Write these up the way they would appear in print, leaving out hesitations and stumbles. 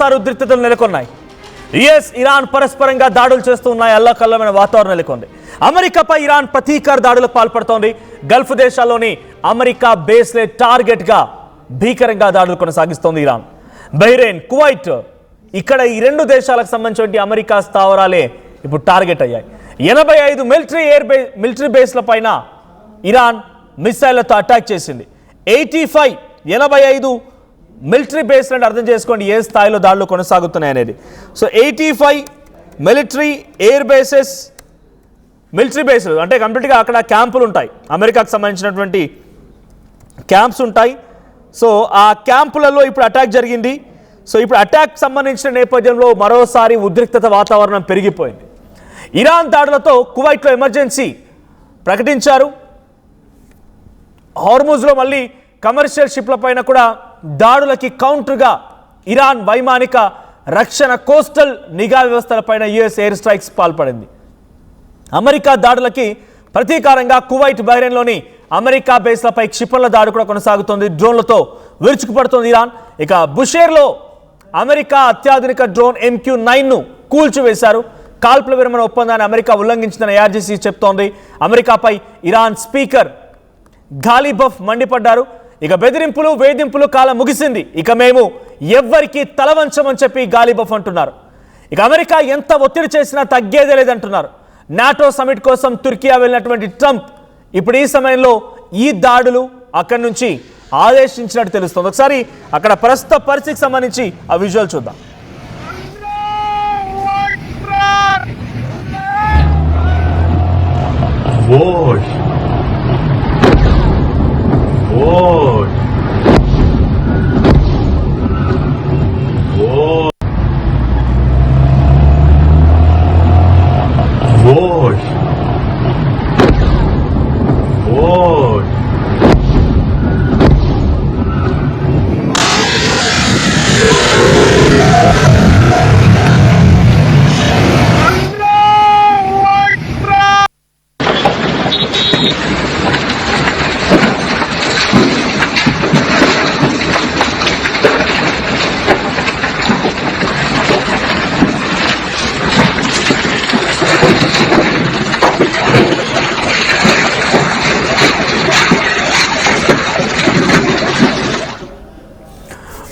మరోసారి ఉద్రిక్తతలు నెలకొన్నాయి. యుఎస్ ఇరాన్ పరస్పరంగా దాడులు చేస్తూ ఉన్నాయి. అల్లకల్లమైన వాతావరణం నెలకొంది. అమెరికాపై ఇరాన్ ప్రతీకార దాడులకు పాల్పడుతోంది. గల్ఫ్ దేశాల్లోని అమెరికా బేస్లే టార్గెట్గా భీకరంగా దాడులు కొనసాగిస్తోంది ఇరాన్. బహ్రెయిన్, కువైట్, ఇక్కడ ఈ రెండు దేశాలకు సంబంధించిన అమెరికా స్థావరాలే ఇప్పుడు టార్గెట్ అయ్యాయి. 85 మిలిటరీ బేస్ల పైన ఇరాన్ మిసైళ్లతో అటాక్ చేసింది. 85 మిలిటరీ బేస్ అంటే అర్థం చేసుకోండి ఏ స్థాయిలో దాడులు కొనసాగుతున్నాయి అనేది. So 85 military air bases, military బేస్లు అంటే కంప్లీట్గా అక్కడ క్యాంపులు ఉంటాయి. అమెరికాకు సంబంధించినటువంటి క్యాంప్స్ ఉంటాయి. సో ఆ క్యాంపులలో ఇప్పుడు అటాక్ జరిగింది. సో ఇప్పుడు అటాక్ సంబంధించిన నేపథ్యంలో మరోసారి ఉద్రిక్తత వాతావరణం పెరిగిపోయింది. ఇరాన్ దాడులతో కువైట్లో ఎమర్జెన్సీ ప్రకటించారు. హార్ముజ్లో మళ్ళీ కమర్షియల్ షిప్ల పైన కూడా దాడులకి కౌంటర్గా ఇరాన్ వైమానిక రక్షణ కోస్టల్ నిఘా వ్యవస్థలపైన యుఎస్ ఎయిర్ స్ట్రైక్స్ పాల్పడింది. అమెరికా దాడులకి ప్రతీకారంగా కువైట్, బహ్రెయిన్లోని అమెరికా బేస్లపై క్షిపణుల దాడి కూడా కొనసాగుతోంది. డ్రోన్లతో విరుచుకుపడుతోంది ఇరాన్. ఇక బుషేర్లో అమెరికా అత్యాధునిక డ్రోన్ MQ-9ను కూల్చివేశారు. కాల్పుల విరమణ ఒప్పందాన్ని అమెరికా ఉల్లంఘించిందని IRGC చెప్తోంది. అమెరికాపై ఇరాన్ స్పీకర్ గాలిబఫ్ మండిపడ్డారు. ఇక బెదిరింపులు, వేధింపులు కాలం ముగిసింది, ఇక మేము ఎవ్వరికి తలవంచమని చెప్పి గాలిబఫ్ అంటున్నారు. ఇక అమెరికా ఎంత ఒత్తిడి చేసినా తగ్గేదే లేదంటున్నారు. నాటో సమిట్ కోసం తుర్కియా వెళ్ళినటువంటి ట్రంప్ ఇప్పుడు ఈ సమయంలో ఈ దాడులు అక్కడి నుంచి ఆదేశించినట్టు తెలుస్తుంది. ఒకసారి అక్కడ ప్రస్తుత పరిస్థితికి సంబంధించి ఆ విజువల్ చూద్దాం.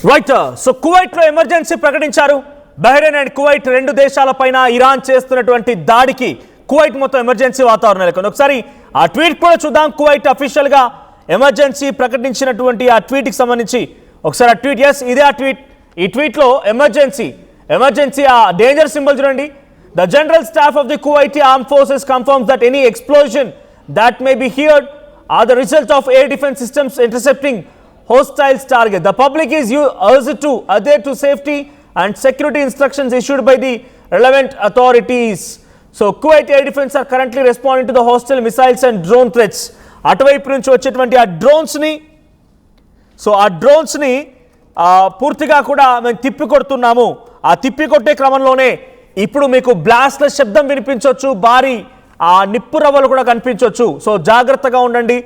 రైట్. సో కువైట్లో ఎమర్జెన్సీ ప్రకటించారు. బహ్రెయిన్ అండ్ కువైట్ రెండు దేశాలపైన ఇరాన్ చేస్తున్నటువంటి దాడికి కువైట్ మొత్తం ఎమర్జెన్సీ వాతావరణం నెలకొంది. ఒకసారి ఆ ట్వీట్ కూడా చూద్దాం. కువైట్ అఫీషియల్గా ఎమర్జెన్సీ ప్రకటించినటువంటి ఆ ట్వీట్కి సంబంధించి ఒకసారి ఆ ట్వీట్. ఎస్, ఇదే ఆ ట్వీట్. ఈ ట్వీట్లో ఎమర్జెన్సీ ఆ డేంజర్ సింబల్ చూడండి. The general staff of the Kuwaiti arm forces confirms that any explosion that may be heard are the result of air defence systems intercepting hostiles target. The public is urged to adhere to safety and security instructions issued by the relevant authorities. So Kuwait Air Defense are currently responding to the hostile missiles and drone threats. అటువైపు నుంచి వచ్చేటువంటి ఆ డ్రోన్స్ని పూర్తిగా కూడా మేము తిప్పికొడుతున్నాము. ఆ తిప్పికొట్టే క్రమంలోనే ఇప్పుడు మీకు బ్లాస్ట్ల శబ్దం వినిపించవచ్చు, భారీ ఆ నిప్పు రవ్వలు కూడా కనిపించవచ్చు. సో జాగ్రత్తగా ఉండండి,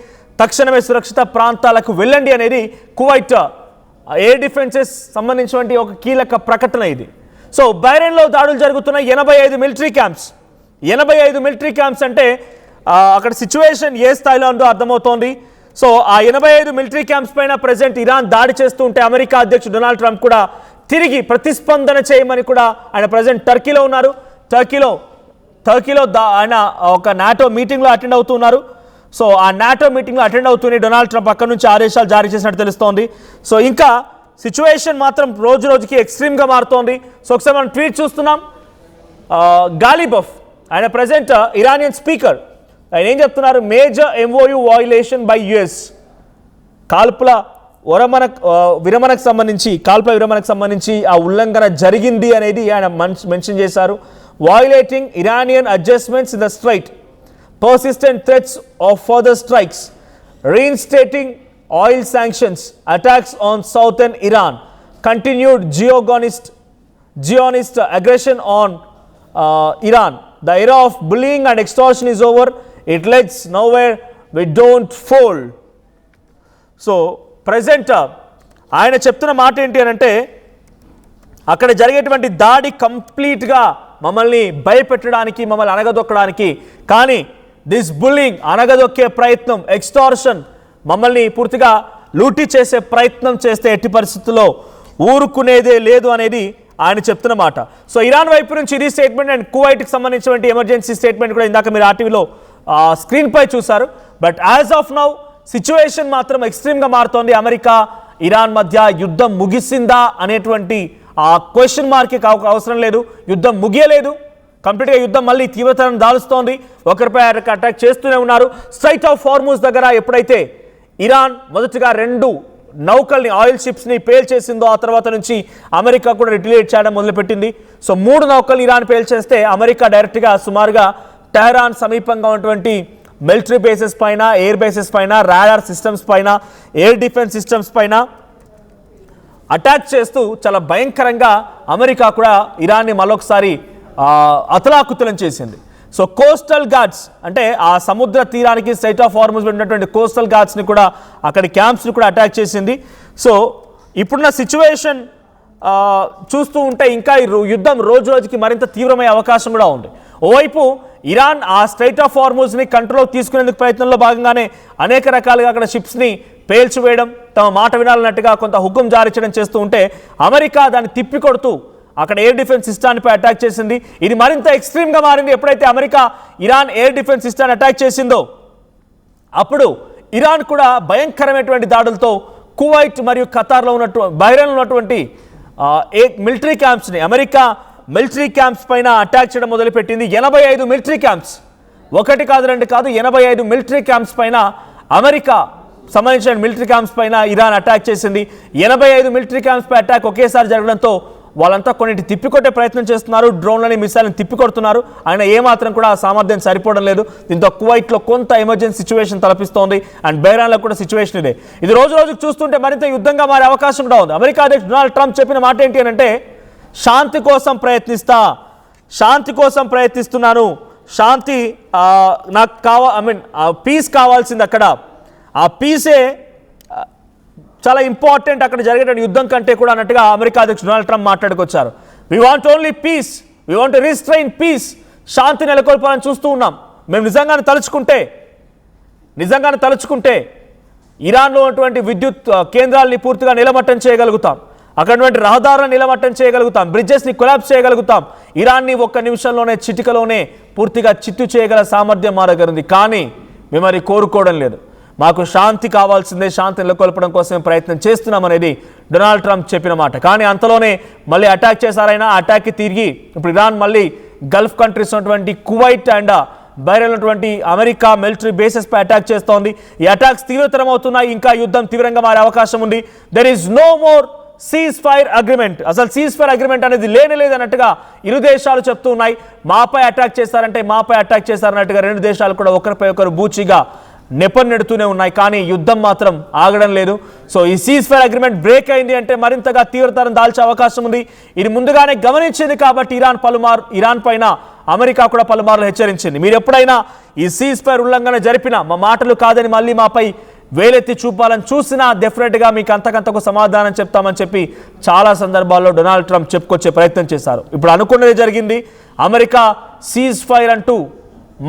తక్షణమే సురక్షిత ప్రాంతాలకు వెళ్ళండి అనేది కువైట్ ఎయిర్ డిఫెన్సెస్ సంబంధించినటువంటి ఒక కీలక ప్రకటన ఇది. సో బహ్రెయిన్లో దాడులు జరుగుతున్న 85 మిలిటరీ క్యాంప్స్ అంటే అక్కడ సిచ్యువేషన్ ఏ స్థాయిలో ఉందో అర్థమవుతోంది. సో ఆ 85 మిలిటరీ క్యాంప్స్ పైన ప్రెసిడెంట్ ఇరాన్ దాడి చేస్తూ ఉంటే అమెరికా అధ్యక్షుడు డొనాల్డ్ ట్రంప్ కూడా తిరిగి ప్రతిస్పందన చేయమని కూడా ఆయన ప్రెసిడెంట్ టర్కీలో ఉన్నారు. టర్కీలో ఆయన ఒక నాటో మీటింగ్లో అటెండ్ అవుతున్నారు. సో ఆ నాటో మీటింగ్లో అటెండ్ అవుతూనే డొనాల్డ్ ట్రంప్ అక్కడి నుంచి ఆదేశాలు జారీ చేసినట్టు తెలుస్తోంది. సో ఇంకా సిచ్యువేషన్ మాత్రం రోజు రోజుకి ఎక్స్ట్రీమ్గా మారుతోంది. సో ఒకసారి మనం ట్వీట్ చూస్తున్నాం. గాలిబఫ్ ఆయన ప్రెసిడెంట్ ఇరానియన్ స్పీకర్ ఆయన ఏం చెప్తున్నారు? Major MOU violation by US. కాల్పుల విరమణకు సంబంధించి ఆ ఉల్లంఘన జరిగింది అనేది ఆయన మెన్షన్ చేశారు. Violating Iranian adjustments in the strait, persistent threats of further strikes, reinstating oil sanctions, attacks on southern Iran, continued Zionist aggression on Iran. The era of bullying and extortion is over. It leads nowhere. We don't fold. So, present ఆయన చెప్తున్న మాట ఏంటి అని అంటే అక్కడ జరిగేటువంటి దాడి కంప్లీట్గా మమ్మల్ని భయపెట్టడానికి, మమ్మల్ని అనగదొక్కడానికి, కానీ దిస్ బుల్లింగ్, అనగదొక్కే ప్రయత్నం, ఎక్స్టార్షన్, మమ్మల్ని పూర్తిగా లూటీ చేసే ప్రయత్నం చేస్తే ఎట్టి పరిస్థితుల్లో ఊరుకునేదే లేదు అనేది ఆయన చెప్తున్న మాట. సో ఇరాన్ వైపు నుంచి ఇది స్టేట్మెంట్. అండ్ కువైట్కి సంబంధించినటువంటి ఎమర్జెన్సీ స్టేట్మెంట్ కూడా ఇందాక మీరు ఆర్టీవీలో స్క్రీన్ పై చూశారు. But as of now situation మాత్రం ఎక్స్ట్రీమ్గా మారుతోంది. అమెరికా ఇరాన్ మధ్య యుద్ధం ముగిసిందా అనేటువంటి ఆ క్వశ్చన్ మార్క్కి అవసరం లేదు. యుద్ధం ముగియలేదు, కంప్లీట్గా యుద్ధం మళ్ళీ తీవ్రతరం దాలుస్తోంది. ఒకరిపై అటాక్ చేస్తూనే ఉన్నారు. స్ట్రైట్ ఆఫ్ హార్మూజ్ దగ్గర ఎప్పుడైతే ఇరాన్ మొదటగా 2 నౌకల్ని, ఆయిల్ షిప్స్ని పేల్చేసిందో ఆ తర్వాత నుంచి అమెరికా కూడా రిటిలియేట్ చేయడం మొదలుపెట్టింది. సో 3 నౌకలు ఇరాన్ పేల్చేస్తే అమెరికా డైరెక్ట్గా సుమారుగా టెహరాన్ సమీపంగా ఉన్నటువంటి మిలిటరీ బేసెస్ పైన, ఎయిర్ బేసెస్ పైన, రాడార్ సిస్టమ్స్ పైన, ఎయిర్ డిఫెన్స్ సిస్టమ్స్ పైన అటాక్ చేస్తూ చాలా భయంకరంగా అమెరికా కూడా ఇరాన్ని మరొకసారి అతలాకుతలం చేసింది. సో కోస్టల్ గార్డ్స్ అంటే ఆ సముద్ర తీరానికి స్ట్రైట్ ఆఫ్ హార్మూజ్ ఉన్నటువంటి కోస్టల్ గార్డ్స్ని కూడా అక్కడి క్యాంప్స్ని కూడా అటాక్ చేసింది. సో ఇప్పుడున్న సిచ్యువేషన్ చూస్తూ ఉంటే ఇంకా యుద్ధం రోజు రోజుకి మరింత తీవ్రమయ్యే అవకాశం కూడా ఉంది. ఓవైపు ఇరాన్ ఆ స్ట్రైట్ ఆఫ్ హార్మూజ్ని కంట్రోల్ తీసుకునేందుకు ప్రయత్నంలో భాగంగానే అనేక రకాలుగా అక్కడ షిప్స్ని పేల్చివేయడం, తమ మాట వినాలన్నట్టుగా కొంత హుకుం జారీ చేయడం చేస్తూ ఉంటే అమెరికా దాన్ని తిప్పికొడుతూ అక్కడ ఎయిర్ డిఫెన్స్ సిస్టాన్పై అటాక్ చేసింది. ఇది మరింత ఎక్స్ట్రీమ్గా మారింది. ఎప్పుడైతే అమెరికా ఇరాన్ ఎయిర్ డిఫెన్స్ సిస్టాన్ని అటాక్ చేసిందో అప్పుడు ఇరాన్ కూడా భయంకరమైనటువంటి దాడులతో కువైట్ మరియు ఖతార్లో బహ్రెయిన్లో ఉన్నటువంటి మిలిటరీ క్యాంప్స్ని, అమెరికా మిలిటరీ క్యాంప్స్ పైన అటాక్ చేయడం మొదలుపెట్టింది. 85 మిలిటరీ క్యాంప్స్, 1 కాదు 2 కాదు, 85 మిలిటరీ క్యాంప్స్ పైన అమెరికా సంబంధించిన మిలిటరీ క్యాంప్స్ పైన ఇరాన్ అటాక్ చేసింది. 85 మిలిటరీ క్యాంప్స్ పై అటాక్ ఒకేసారి జరగడంతో వాళ్ళంతా కొన్నిటి తిప్పికొట్టే ప్రయత్నం చేస్తున్నారు, డ్రోన్లని, మిసైల్ని తిప్పికొడుతున్నారు. ఆయన ఏమాత్రం కూడా ఆ సామర్థ్యం సరిపోవడం లేదు. దీంతో కువైట్లో కొంత ఎమర్జెన్సీ సిచ్యువేషన్ తలపిస్తోంది. అండ్ బహ్రెయిన్లో కూడా సిచ్యువేషన్ ఇదే. ఇది రోజు రోజుకు చూస్తుంటే మరింత యుద్ధంగా మారే అవకాశం కూడా ఉంది. అమెరికా అధ్యక్షుడు డొనాల్డ్ ట్రంప్ చెప్పిన మాట ఏంటి అని అంటే, శాంతి కోసం ప్రయత్నిస్తున్నాను, శాంతి నాకు పీస్ కావాల్సింది. అక్కడ ఆ పీసే చాలా ఇంపార్టెంట్ అక్కడ జరిగేటువంటి యుద్ధం కంటే కూడా అన్నట్టుగా అమెరికా అధ్యక్షుడు డొనాల్డ్ ట్రంప్ మాట్లాడుకొచ్చారు. We want only peace, we want to restrain peace, శాంతి నెలకొల్పాలని చూస్తూ ఉన్నాం. మేము నిజంగానే తలుచుకుంటే ఇరాన్లో ఉన్నటువంటి విద్యుత్ కేంద్రాలని పూర్తిగా నిలమట్టం చేయగలుగుతాం, అక్కడటువంటి రహదారులను నిలమట్టం చేయగలుగుతాం, బ్రిడ్జెస్ని కొలాప్స్ చేయగలుగుతాం, ఇరాన్ని 1 నిమిషంలోనే, చిటికలోనే పూర్తిగా చిత్తు చేయగల సామర్థ్యం మా దగ్గర ఉంది. కానీ మేము అది కోరుకోవడం లేదు. మాకు శాంతి కావాల్సిందే, శాంతి నెలకొల్పడం కోసం ప్రయత్నం చేస్తున్నామనేది డొనాల్డ్ ట్రంప్ చెప్పిన మాట. కానీ అంతలోనే మళ్ళీ అటాక్ చేశారైనా అటాక్కి తిరిగి ఇప్పుడు ఇరాన్ మళ్ళీ గల్ఫ్ కంట్రీస్ ఉన్నటువంటి కువైట్ అండ్ బహ్రెయిన్ ఉన్నటువంటి అమెరికా మిలిటరీ బేసెస్ పై అటాక్ చేస్తోంది. ఈ అటాక్స్ తీవ్రతరం అవుతున్నాయి. ఇంకా యుద్ధం తీవ్రంగా మారే అవకాశం ఉంది. There is no more ceasefire agreement. అసలు సీజ్ ఫైర్ అగ్రిమెంట్ అనేది లేనలేదన్నట్టుగా ఇరు దేశాలు చెప్తూ ఉన్నాయి. మాపై అటాక్ చేశారన్నట్టుగా 2 దేశాలు కూడా ఒకరిపై ఒకరు బూచిగా నెపన్నెడుతూనే ఉన్నాయి. కానీ యుద్ధం మాత్రం ఆగడం లేదు. సో ఈ సీజ్ ఫైర్ అగ్రిమెంట్ బ్రేక్ అయింది అంటే మరింతగా తీవ్రతరం దాల్చే అవకాశం ఉంది. ఇది ముందుగానే గమనించింది కాబట్టి ఇరాన్ పైన అమెరికా కూడా పలుమార్లు హెచ్చరించింది. మీరు ఎప్పుడైనా ఈ సీజ్ ఫైర్ ఉల్లంఘన జరిపినా, మా మాటలు కాదని మళ్ళీ మాపై వేలెత్తి చూపాలని చూసినా డెఫినెట్గా మీకు అంతకంతకు సమాధానం చెప్తామని చెప్పి చాలా సందర్భాల్లో డొనాల్డ్ ట్రంప్ చెప్పుకొచ్చే ప్రయత్నం చేశారు. ఇప్పుడు అనుకున్నది జరిగింది. అమెరికా సీజ్ ఫైర్ అంటూ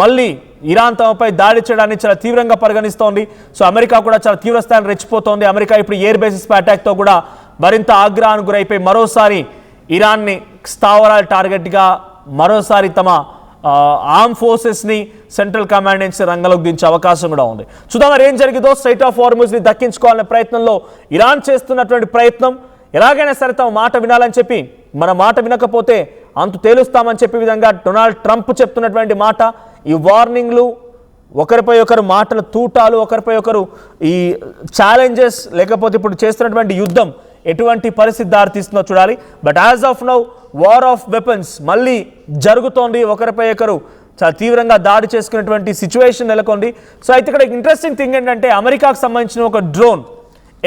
మళ్ళీ ఇరాన్ తమపై దాడి చేయడాన్ని చాలా తీవ్రంగా పరిగణిస్తోంది. సో అమెరికా కూడా చాలా తీవ్ర స్థాయిలో రెచ్చిపోతోంది. అమెరికా ఇప్పుడు ఎయిర్ బేసిస్ పై అటాక్తో కూడా మరింత ఆగ్రహానికి గురైపోయి మరోసారి ఇరాన్ని స్థావరాల టార్గెట్గా మరోసారి తమ ఆర్మ్ ఫోర్సెస్ని, సెంట్రల్ కమాండ్ నుంచి రంగంలోకి దించే అవకాశం కూడా ఉంది. చూద్దాం మరి ఏం జరిగిందో. స్ట్రైట్ ఆఫ్ హార్మూజ్ని దక్కించుకోవాలనే ప్రయత్నంలో ఇరాన్ చేస్తున్నటువంటి ప్రయత్నం, ఎలాగైనా సరే తమ మాట వినాలని చెప్పి, మన మాట వినకపోతే అంతు తేలుస్తామని చెప్పే విధంగా డొనాల్డ్ ట్రంప్ చెప్తున్నటువంటి మాట, ఈ వార్నింగ్లు, ఒకరిపై ఒకరు మాటల తూటాలు, ఒకరిపై ఒకరు ఈ ఛాలెంజెస్, లేకపోతే ఇప్పుడు చేస్తున్నటువంటి యుద్ధం ఎటువంటి పరిస్థితి దారితీస్తుందో చూడాలి. But as of now war of weapons మళ్ళీ జరుగుతోంది. ఒకరిపై ఒకరు చాలా తీవ్రంగా దాడి చేసుకునేటువంటి సిచ్యువేషన్ నెలకొంది. సో అయితే ఇక్కడ ఇంట్రెస్టింగ్ థింగ్ ఏంటంటే, అమెరికాకు సంబంధించిన ఒక డ్రోన్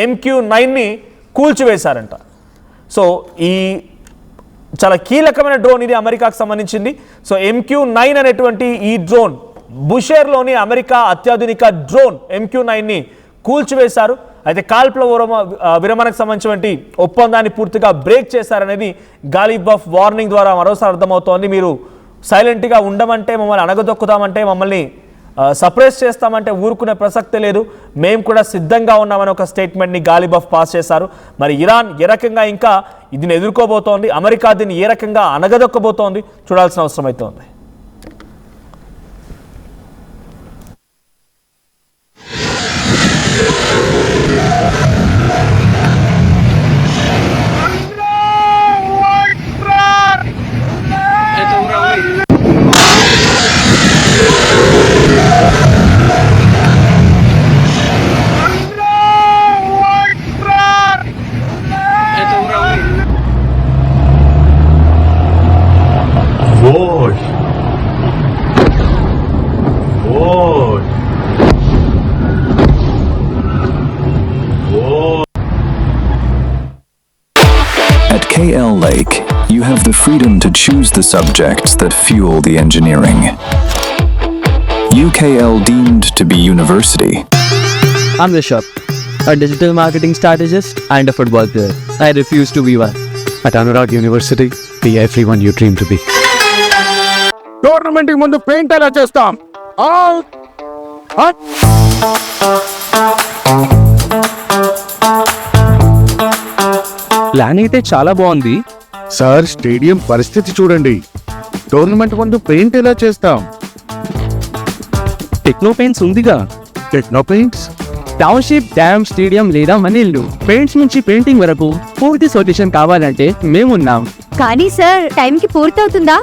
MQ-9ని కూల్చివేశారంట. సో ఈ చాలా కీలకమైన డ్రోన్ ఇది, అమెరికాకు సంబంధించింది. సో MQ-9 అనేటువంటి ఈ డ్రోన్ బుషేర్లోని అమెరికా అత్యాధునిక డ్రోన్ MQ-9ని కూల్చివేశారు. అయితే కాల్పుల విరమణకు సంబంధించినటువంటి ఒప్పందాన్ని పూర్తిగా బ్రేక్ చేశారనేది గాలిబఫ్ వార్నింగ్ ద్వారా మరోసారి అర్థమవుతోంది. మీరు సైలెంట్గా ఉండమంటే, మమ్మల్ని అణగదొక్కుతామంటే, మమ్మల్ని సప్రెస్ చేస్తామంటే ఊరుకునే ప్రసక్తే లేదు, మేము కూడా సిద్ధంగా ఉన్నామని ఒక స్టేట్మెంట్ని గాలిబఫ్ పాస్ చేశారు. మరి ఇరాన్ ఏ రకంగా ఇంకా దీన్ని ఎదుర్కోబోతోంది, అమెరికా దీన్ని ఏ రకంగా అణగదొక్కబోతోంది చూడాల్సిన అవసరం అయితే ఉంది. At KL Lake, you have the freedom to choose the subjects that fuel the engineering. UKL deemed to be university. I'm Rishabh, a digital marketing strategist and a football player. I refuse to be one. At Anurag University, be everyone you dream to be. Tournament ముందు paint ఎలా చేస్తాం? Plan అయితే చాలా బాగుంది. Sir, stadium పరిస్థితి చూడండి. Tournament ముందు paint ఎలా చేస్తాం? టెక్నో పెయింట్స్ ఉందిగా. Techno paints, township, dam, stadium లేదా మనీళ్ళు, పెయింట్స్ నుంచి పెయింటింగ్ వరకు పూర్తి సొల్యూషన్ కావాలంటే మేమున్నాం. కానీ సార్, టైంకి పూర్తవుతుందా?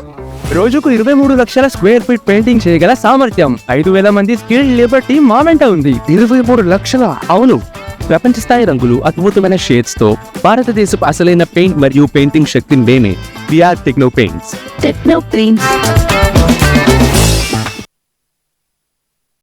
రోజుకు 23 లక్షల స్క్వేర్ ఫీట్ పెయింటింగ్ చేయగల సామర్థ్యం, 5,000 మంది స్కిల్డ్ లేబర్ టీమ్ మా వెంట ఉంది. 23 లక్షల? అవును, ప్రపంచ స్థాయి రంగులు, అద్భుతమైన షేడ్స్ తో భారతదేశపు అసలైన పెయింట్ మరియు పెయింటింగ్ శక్తిని మేమే. VR techno paints. Techno paints.